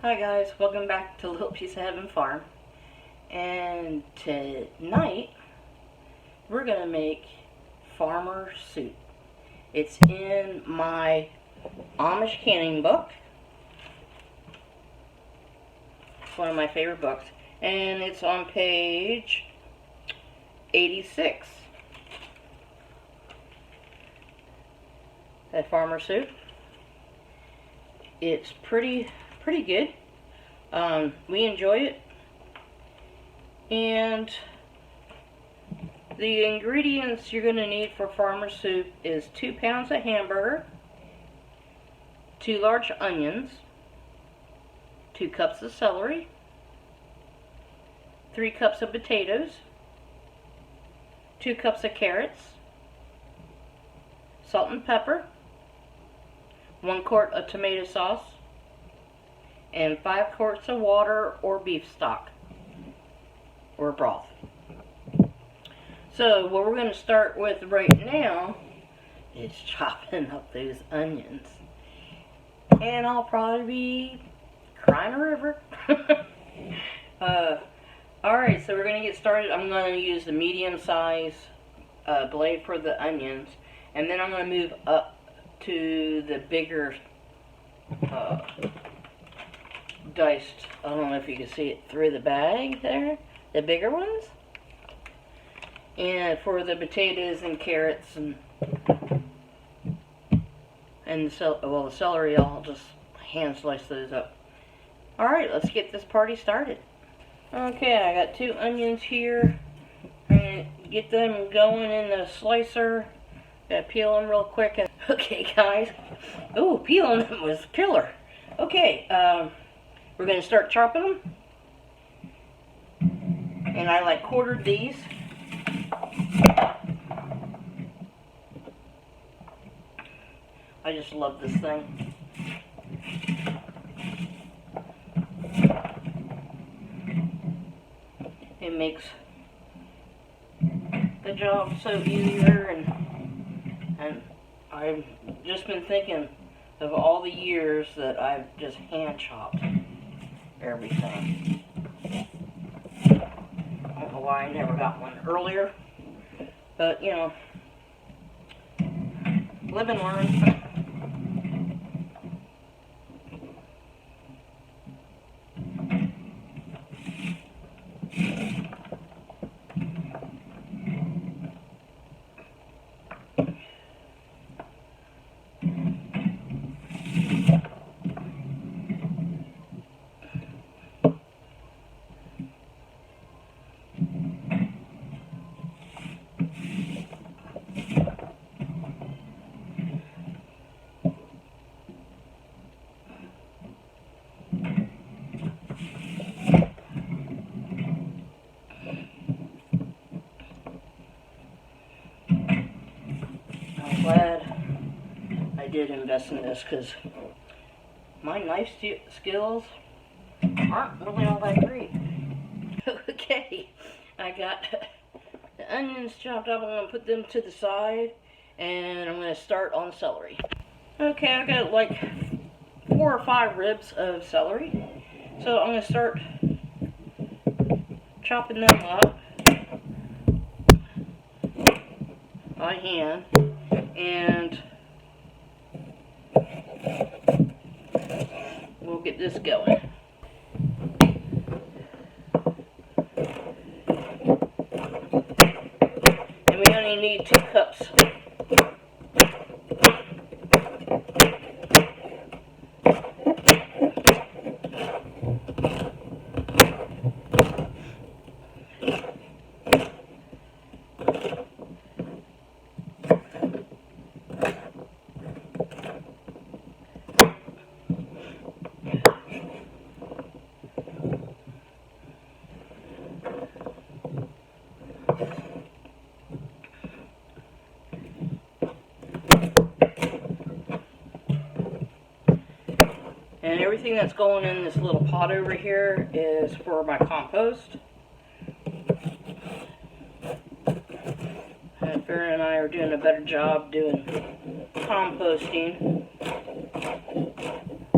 Hi guys, welcome back to Little Piece of Heaven Farm. And tonight we're gonna make farmer soup. It's in my Amish canning book. It's one of my favorite books, and it's on page 86. That farmer soup. It's pretty good. We enjoy it, and the ingredients you're going to need for farmer soup is 2 pounds of hamburger, 2 large onions, 2 cups of celery, 3 cups of potatoes, 2 cups of carrots, salt and pepper, 1 quart of tomato sauce, and 5 quarts of water or beef stock or broth. So what we're going to start with right now is chopping up those onions. And I'll probably be crying a river. Alright, so we're going to get started. I'm going to use the medium size blade for the onions. And then I'm going to move up to the bigger diced, I don't know if you can see it through the bag there, the bigger ones. And for the potatoes and carrots and the celery, I'll just hand slice those up. Alright, let's get this party started. Okay, I got 2 onions here. And get them going in the slicer. Gotta peel them real quick. Okay, guys. Oh, peeling them was killer. Okay, we're going to start chopping them. And I quartered these. I just love this thing. It makes the job so easier, and I've just been thinking of all the years that I've just hand chopped everything. I don't know why I never got one earlier, but you know, live and learn. I'm glad I did invest in this, because my knife skills aren't really all that great. Okay, I got the onions chopped up. I'm going to put them to the side, and I'm going to start on celery. Okay, I got 4 or 5 ribs of celery, so I'm going to start chopping them up by hand, and we'll get this going. And we only need 2 cups. And everything that's going in this little pot over here is for my compost. And Farron and I are doing a better job doing composting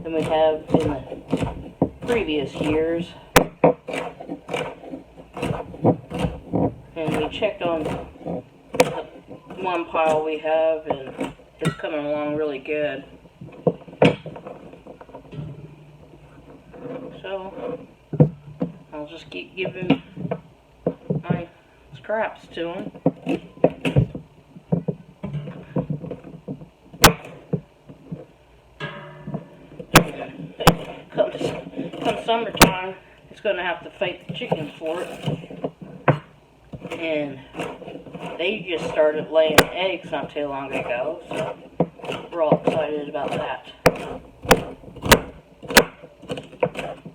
than we have in previous years. And we checked on the one pile we have, and it's coming along really good. So I'll just keep giving my scraps to him. Come summertime, he's going to have to fight the chickens for it. And they just started laying eggs not too long ago, so we're all excited about that.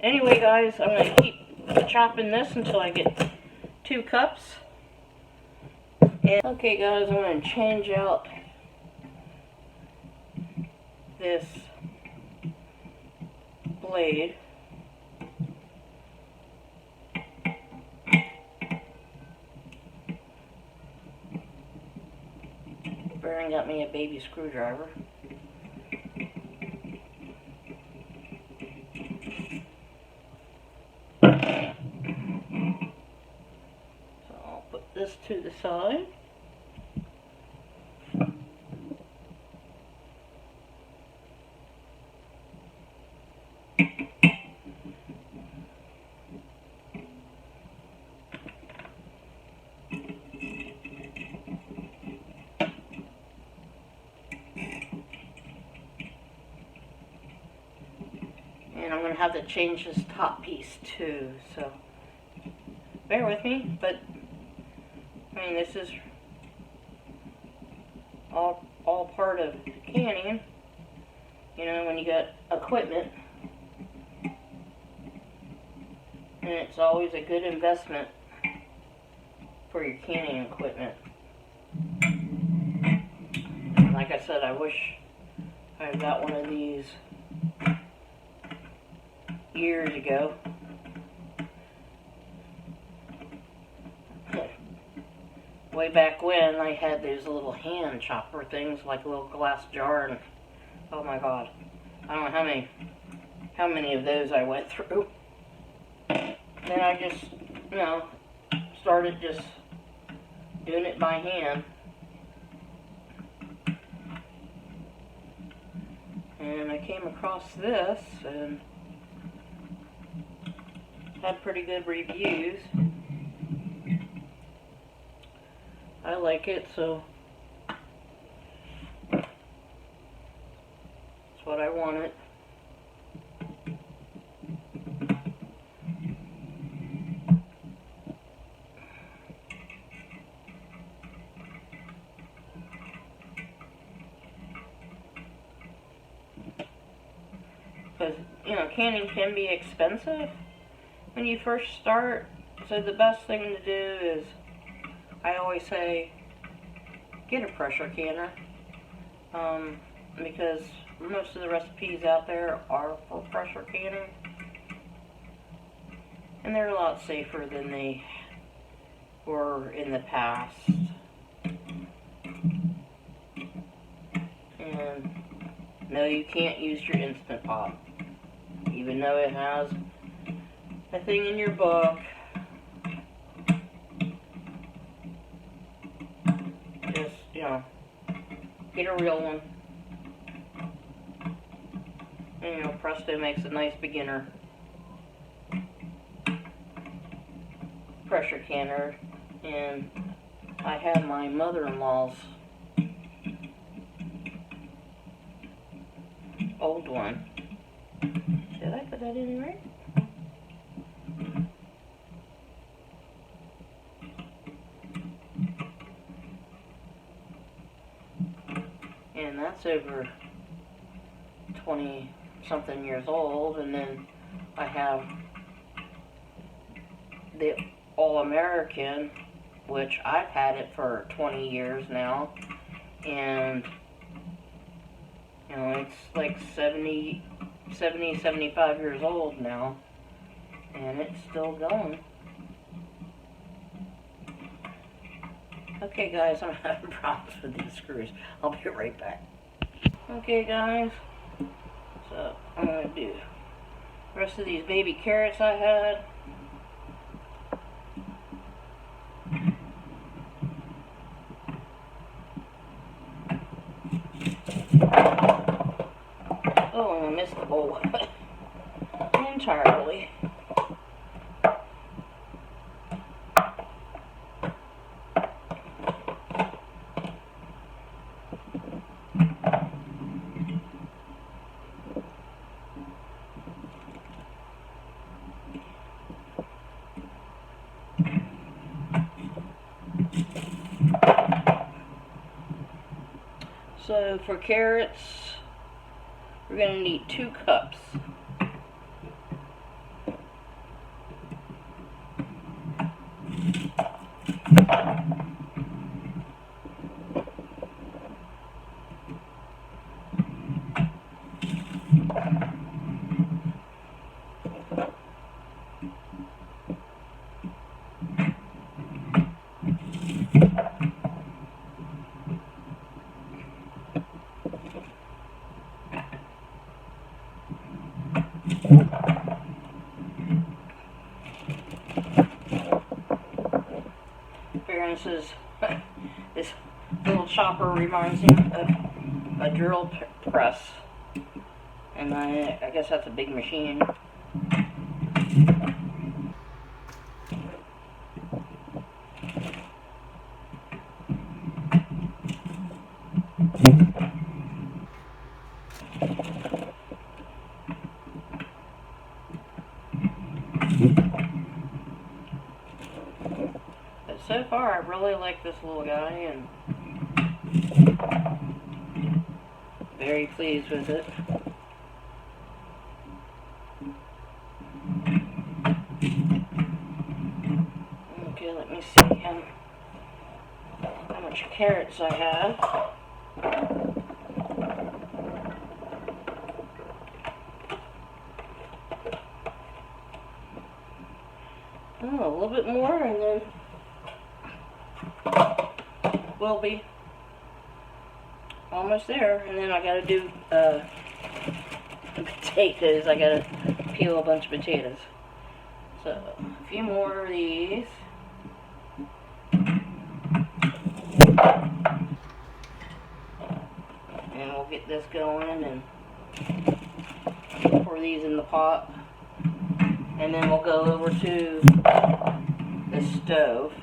Anyway, guys, I'm going to keep chopping this until I get 2 cups. And okay, guys, I'm going to change out this blade. Baron got me a baby screwdriver. So I'll put this to the side. And I'm going to have to change this top piece too, so bear with me. But I mean, this is all part of canning. You know, when you got equipment, and it's always a good investment for your canning equipment. Like I said, I wish I had got one of these years ago. Way back when, I had those little hand chopper things, like a little glass jar, and oh my god, I don't know how many of those I went through. Then I just, you know, started just doing it by hand. And I came across this and had pretty good reviews. I like it, so that's what I wanted. Because, you know, canning can be expensive when you first start, so the best thing to do is, I always say, get a pressure canner, because most of the recipes out there are for pressure canning, and they're a lot safer than they were in the past. And no, you can't use your Instant Pot, even though it has a thing in your book. Just, you know, get a real one. And, you know, Presto makes a nice beginner pressure canner. And I have my mother-in-law's old one. Did I put that in right? And that's over 20 something years old. And then I have the All-American, which I've had it for 20 years now, and you know, it's like 75 years old now, and it's still going. Okay guys, I'm having problems with these screws. I'll be right back. Okay guys, so I'm going to do The rest of these baby carrots I had. Oh, and I missed the bowl entirely. So for carrots, we're going to need 2 cups. This little chopper reminds me of a drill press, and I guess that's a big machine. But so far, I really like this little guy, and very pleased with it. Okay, let me see how much carrots I have. Oh, a little bit more, and then we'll be almost there. And then I gotta do potatoes. I gotta peel a bunch of potatoes. So a few more of these. And we'll get this going and pour these in the pot. And then we'll go over to the stove.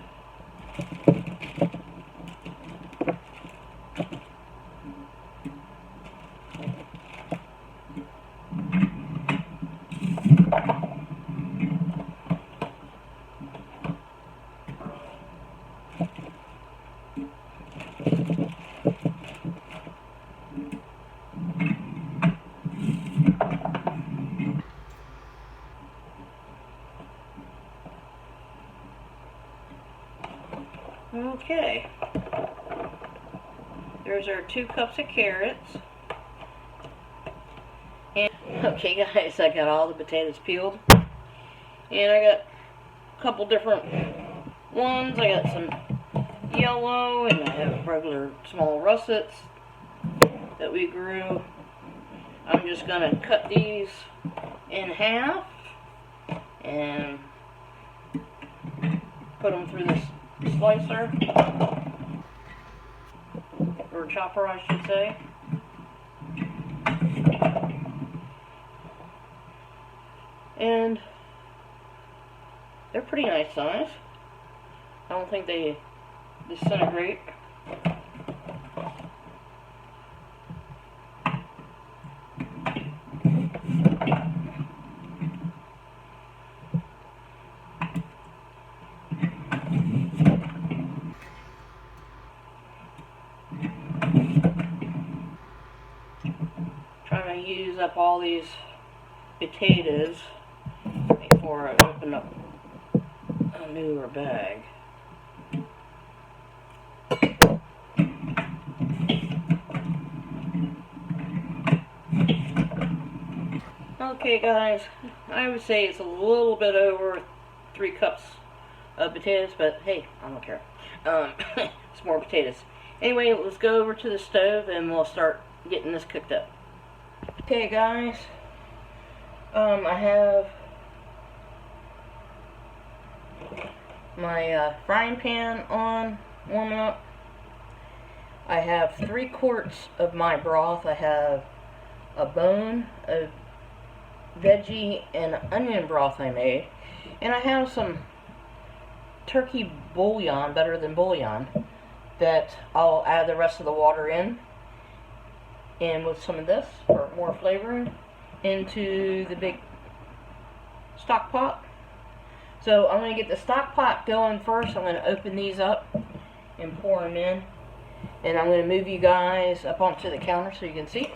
Okay, there's our 2 cups of carrots. And okay guys, I got all the potatoes peeled, and I got a couple different ones. I got some yellow, and I have regular small russets that we grew. I'm just gonna cut these in half and put them through this slicer, or chopper I should say. And they're pretty nice size. I don't think they disintegrate. Trying to use up all these potatoes before I open up a newer bag. Okay guys, I would say it's a little bit over 3 cups of potatoes, but hey, I don't care. It's more potatoes. Anyway, let's go over to the stove and we'll start getting this cooked up. Okay guys, I have my frying pan on, warming up. I have 3 quarts of my broth. I have a bone of veggie and onion broth I made. And I have some turkey bouillon, better than bouillon, that I'll add the rest of the water in. And with some of this, for more flavoring, into the big stock pot. So I'm going to get the stock pot going first. I'm going to open these up and pour them in. And I'm going to move you guys up onto the counter so you can see.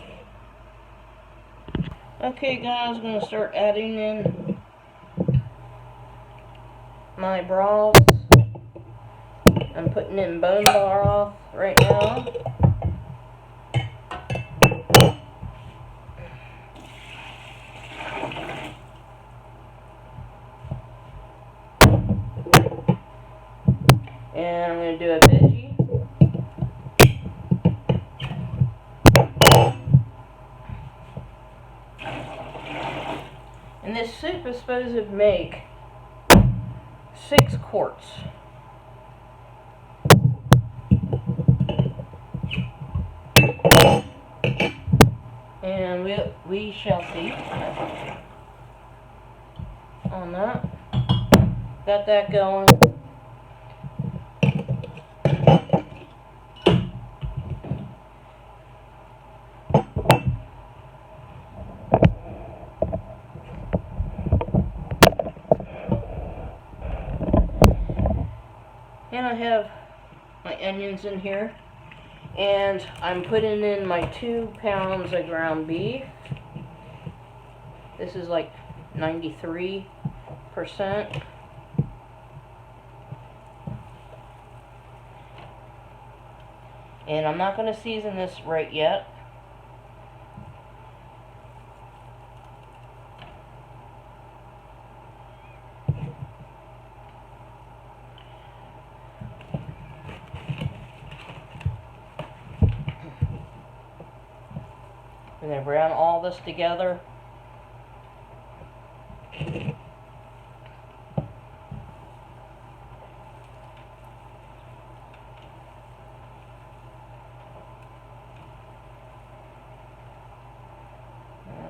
Okay guys, I'm going to start adding in my broth. I'm putting in bone broth right now. And I'm going to do a veggie. And this soup is supposed to make 6 quarts. And we shall see on that. Got that going. And I have my onions in here. And I'm putting in my 2 pounds of ground beef. This is like 93%. And I'm not going to season this right yet. I'm going to brown all this together.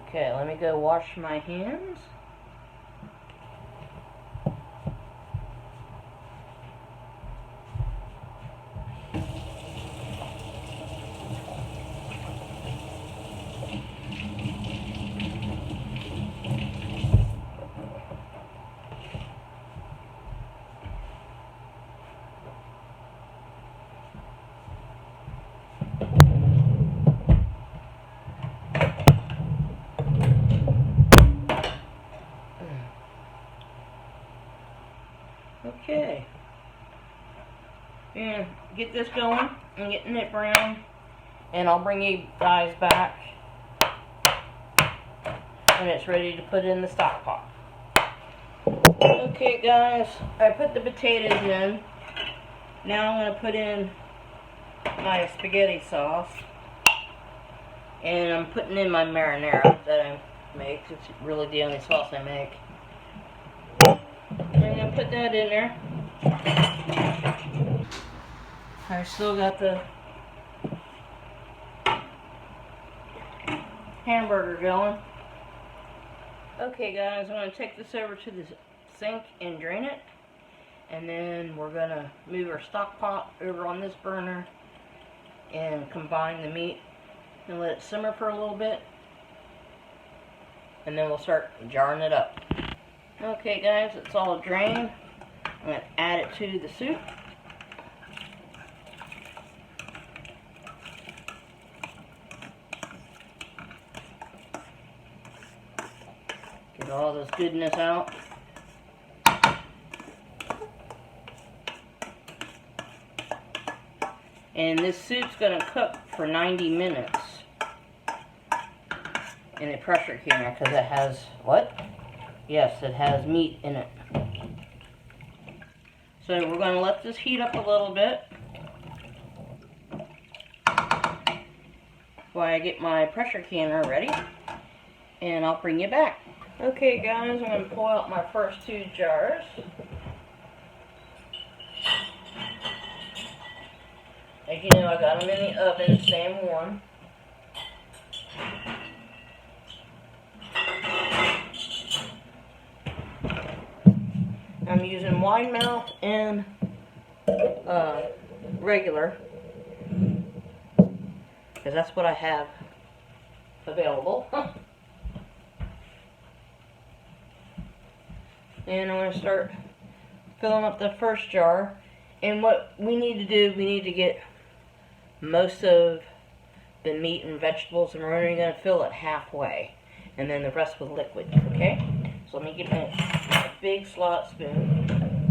Okay, let me go wash my hands. Okay, and get this going and getting it brown, and I'll bring you guys back when it's ready to put in the stock pot. Okay guys, I put the potatoes in. Now I'm going to put in my spaghetti sauce, and I'm putting in my marinara that I make. It's really the only sauce I make. I'm going to put that in there. I still got the hamburger going. Okay guys, I'm going to take this over to the sink and drain it. And then we're going to move our stock pot over on this burner and combine the meat and let it simmer for a little bit. And then we'll start jarring it up. Okay guys, it's all drained. I'm going to add it to the soup. Get all this goodness out. And this soup's going to cook for 90 minutes in a pressure canner because it has, what? Yes, it has meat in it. So we're going to let this heat up a little bit while I get my pressure canner ready, and I'll bring you back. Okay guys, I'm going to pull out my first 2 jars. As you know, I got them in the oven, same one. I'm using wide mouth and regular, because that's what I have available. And I'm going to start filling up the first jar. And what we need to do, we need to get most of the meat and vegetables, and we're only going to fill it halfway, and then the rest with liquid, okay? So let me get my big slot spoon.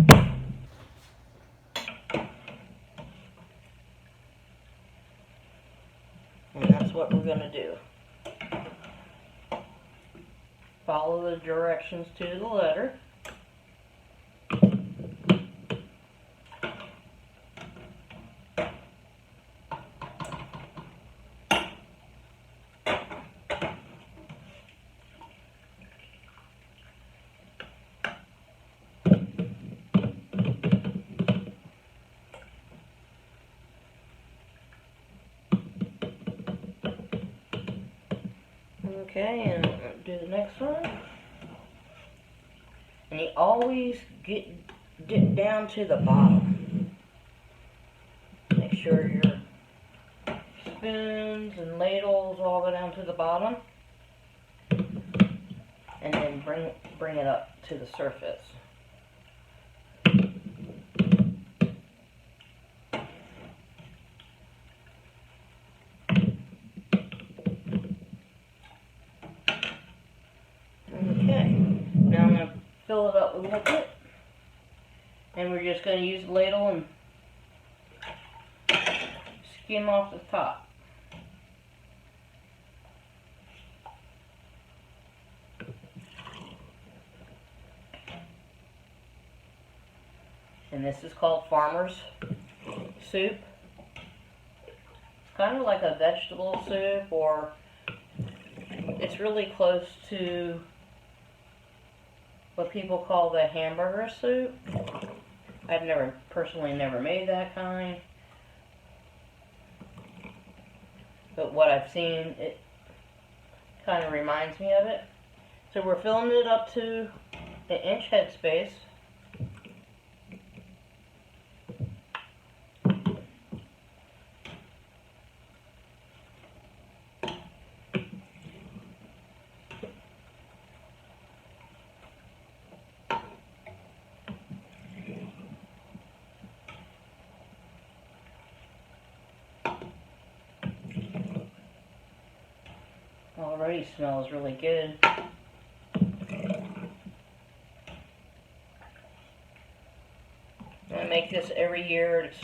And that's what we're going to do. Follow the directions to the letter. Okay, and do the next one. And you always dip down to the bottom. Make sure your spoons and ladles all go down to the bottom. And then bring it up to the surface. Okay, now I'm going to fill it up with liquid. And we're just going to use the ladle and skim off the top. And this is called farmer's soup. It's kind of like a vegetable soup, or it's really close to what people call the hamburger soup. I've personally never made that kind, but what I've seen, it kind of reminds me of it. So we're filling it up to the inch headspace. Already smells really good. I make this every year. It's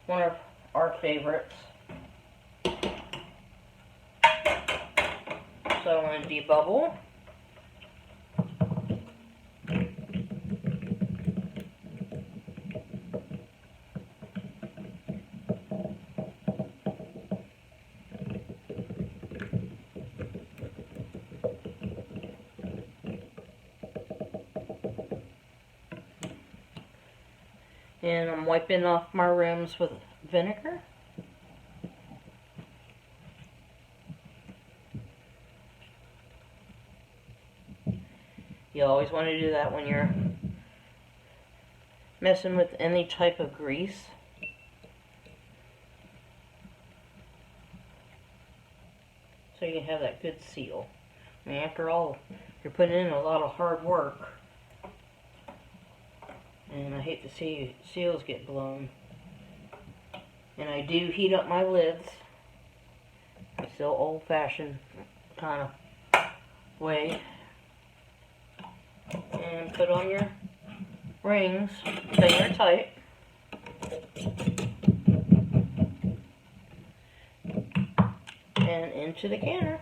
one of our favorites. So I'm going to debubble. And I'm wiping off my rims with vinegar. You always want to do that when you're messing with any type of grease. So you can have that good seal. I mean, after all, you're putting in a lot of hard work. And I hate to see seals get blown. And I do heat up my lids. Still old-fashioned kind of way. And put on your rings, finger tight. And into the canner.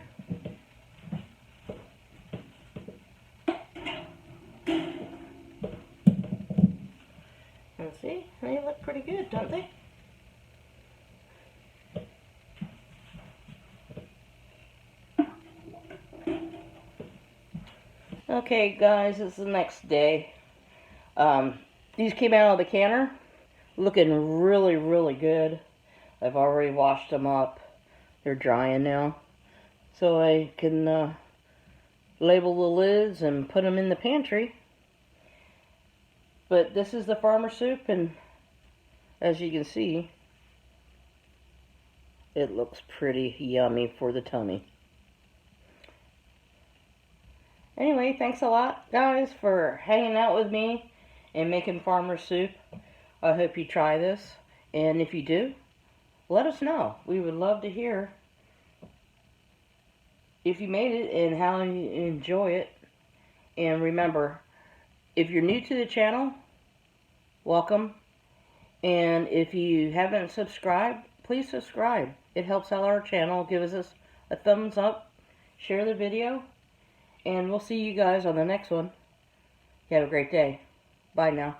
And see, they look pretty good, don't they? Okay, guys, it's the next day. These came out of the canner, looking really, really good. I've already washed them up. They're drying now. So I can label the lids and put them in the pantry. But this is the farmer soup, and as you can see, it looks pretty yummy for the tummy. Anyway, thanks a lot, guys, for hanging out with me and making farmer soup. I hope you try this, and if you do, let us know. We would love to hear if you made it and how you enjoy it. And remember, if you're new to the channel, welcome. And if you haven't subscribed, please subscribe. It helps out our channel. Give us a thumbs up, share the video, and we'll see you guys on the next one. You have a great day. Bye now.